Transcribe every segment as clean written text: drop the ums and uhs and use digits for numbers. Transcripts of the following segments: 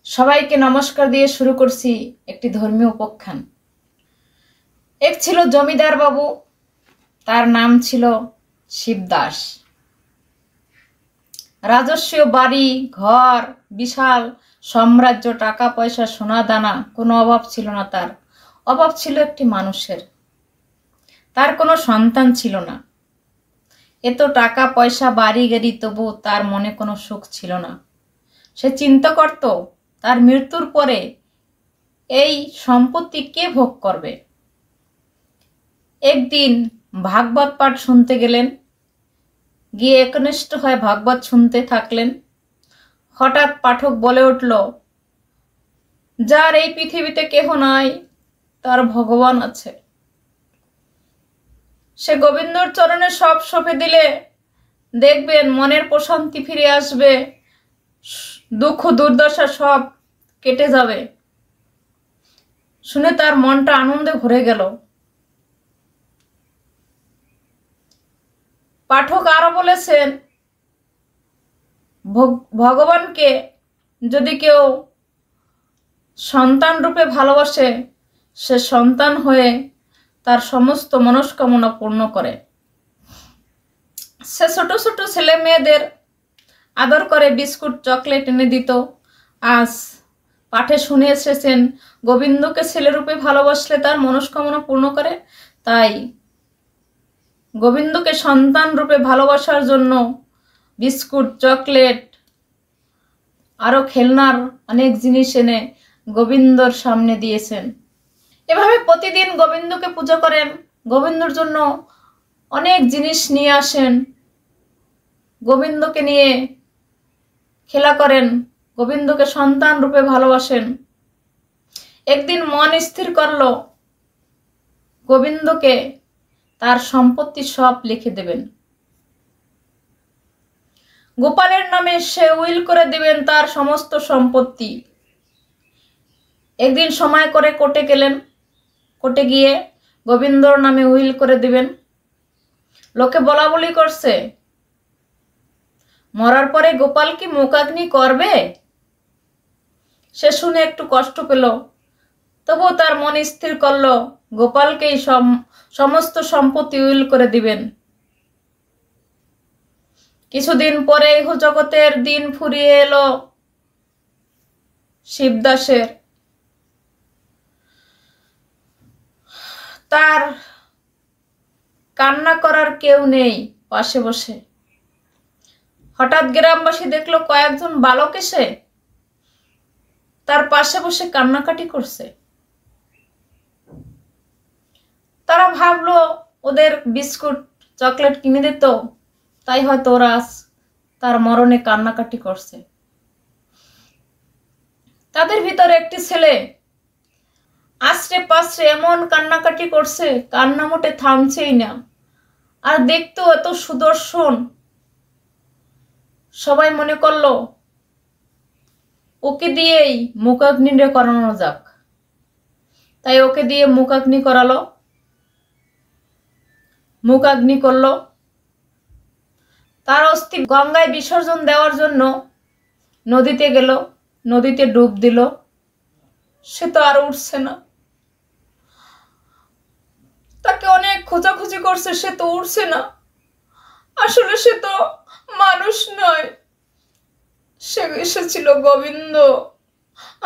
সবাইকে নমস্কার দিয়ে শুরু করছি একটি ধর্মীয় উপাখ্যান। এক ছিল জমিদার বাবু, তার নাম ছিল শিবদাস। রাজস্বীয় বাড়ি ঘর, বিশাল সাম্রাজ্য, টাকা পয়সা, সোনা দানা, কোনো অভাব ছিল না। তার অভাব ছিল একটি মানুষের। তার কোনো সন্তান ছিল না। এত টাকা পয়সা, বাড়ি গাড়ি, তবু তার মনে কোনো সুখ ছিল না। সে চিন্তা করত তার মৃত্যুর পরে এই সম্পত্তি কে ভোগ করবে। একদিন ভাগবত পাঠ শুনতে গেলেন, গিয়ে একনিষ্ঠ হয়ে ভাগবত শুনতে থাকলেন। হঠাৎ পাঠক বলে উঠল, যার এই পৃথিবীতে কেহ নাই, তার ভগবান আছে। সে গোবিন্দর চরণে সব সঁপে দিলে দেখবেন মনের প্রশান্তি ফিরে আসবে, দুঃখ দুর্দশা সব কেটে যাবে। শুনে তার মনটা আনন্দে ভরে গেল। পাঠক আরো বলেছেন, ভগবানকে যদি কেউ সন্তান রূপে ভালোবাসে, সে সন্তান হয়ে তার সমস্ত মনস্কামনা পূর্ণ করে। সে ছোট ছোট ছেলে মেয়েদের আদর করে বিস্কুট চকলেট এনে দিত। আজ পাঠে শুনে এসেছেন গোবিন্দকে ছেলেরূপে ভালোবাসলে তার মনস্কামনা পূর্ণ করে। তাই গোবিন্দকে সন্তান রূপে ভালোবাসার জন্য বিস্কুট, চকলেট, আরো খেলনার অনেক জিনিস এনে গোবিন্দর সামনে দিয়েছেন। এভাবে প্রতিদিন গোবিন্দকে পূজা করেন, গোবিন্দর জন্য অনেক জিনিস নিয়ে আসেন, গোবিন্দকে নিয়ে খেলা করেন, গোবিন্দকে সন্তান রূপে ভালোবাসেন। একদিন মন স্থির করল গোবিন্দকে তার সম্পত্তি সব লিখে দেবেন। গোপালের নামে সে উইল করে দেবেন তার সমস্ত সম্পত্তি। একদিন সময় করে কোর্টে গেলেন, কোর্টে গিয়ে গোবিন্দর নামে উইল করে দিবেন। লোকে বলা বলি করছে, মরার পরে গোপাল কি মুখাগ্নি করবে? সে শুনে একটু কষ্ট পেল, তবুও তার মন স্থির করল গোপালকেই সমস্ত সম্পত্তি উইল করে দিবেন। কিছুদিন পরে ইহ জগতের দিন ফুরিয়ে এলো শিবদাসের। তার কান্না করার কেউ নেই পাশে বসে। হঠাৎ গ্রামবাসী দেখলো কয়েকজন বালক এসে তার পাশে বসে কান্নাকাটি করছে। তারা ভাবলো ওদের বিস্কুট চকলেট কিনে দিত, তাই হয়তো ওরা তার মরণে কান্নাকাটি করছে। তাদের ভিতরে একটি ছেলে আশ্রে পাশ্রে এমন কান্নাকাটি করছে, কান্না মোটে থামছেই না। আর দেখতো এত সুদর্শন, সবাই মনে করলো ওকে দিয়েই মুখাগ্নি করানো যাক। তাই ওকে দিয়ে মুখাগ্নি করালো, মুখাগ্নি করলো। তার অস্থি গঙ্গায় বিসর্জন দেওয়ার জন্য নদীতে গেল, নদীতে ডুব দিল। সে তো আর উঠছে না। তাকে অনেক খোঁজাখুঁজি করছে, সে তো উঠছে না। আসলে সে তো মানুষ নয়, সে এসেছিল গোবিন্দ।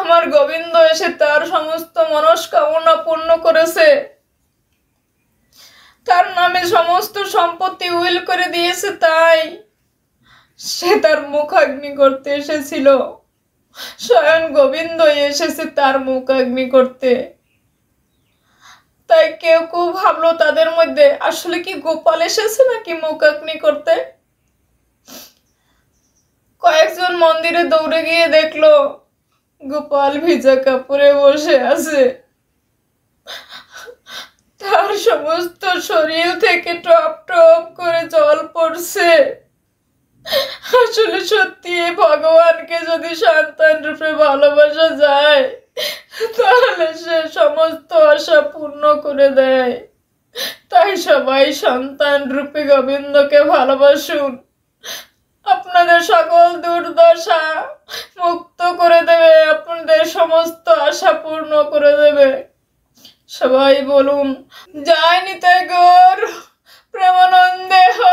আমার গোবিন্দ এসে তার সমস্ত মনস্কামনা পূর্ণ করেছে, তার নামে সমস্ত সম্পত্তি উইল করে দিয়েছে। তাই সে তার মুখাগ্নি করতে এসেছিল। স্বয়ং গোবিন্দই এসেছে তার মুখাগ্নি করতে। তাই কেউ কেউ ভাবলো তাদের মধ্যে আসলে কি গোপাল এসেছে নাকি মুখাগ্নি করতে। কয়েকজন মন্দিরে দৌড়ে গিয়ে দেখলো গোপাল ভিজা কাপড়ে বসে আছে। তার সমস্ত শরীর থেকে টপ টপ করে জল পড়ছে। আসলে সত্যি ভগবানকে যদি সন্তান রূপে ভালোবাসা যায়, তাহলে সে সমস্ত আশা পূর্ণ করে দেয়। তাই সবাই সন্তান রূপে গোবিন্দকে ভালোবাসুন। আপনাদের সকল দুর্দশা মুক্ত করে দেবে, আপনি সমস্ত আশা পূর্ণ করে দেবে। সবাই বলুন জয় নিতাই গৌর প্রেমানন্দে হরি।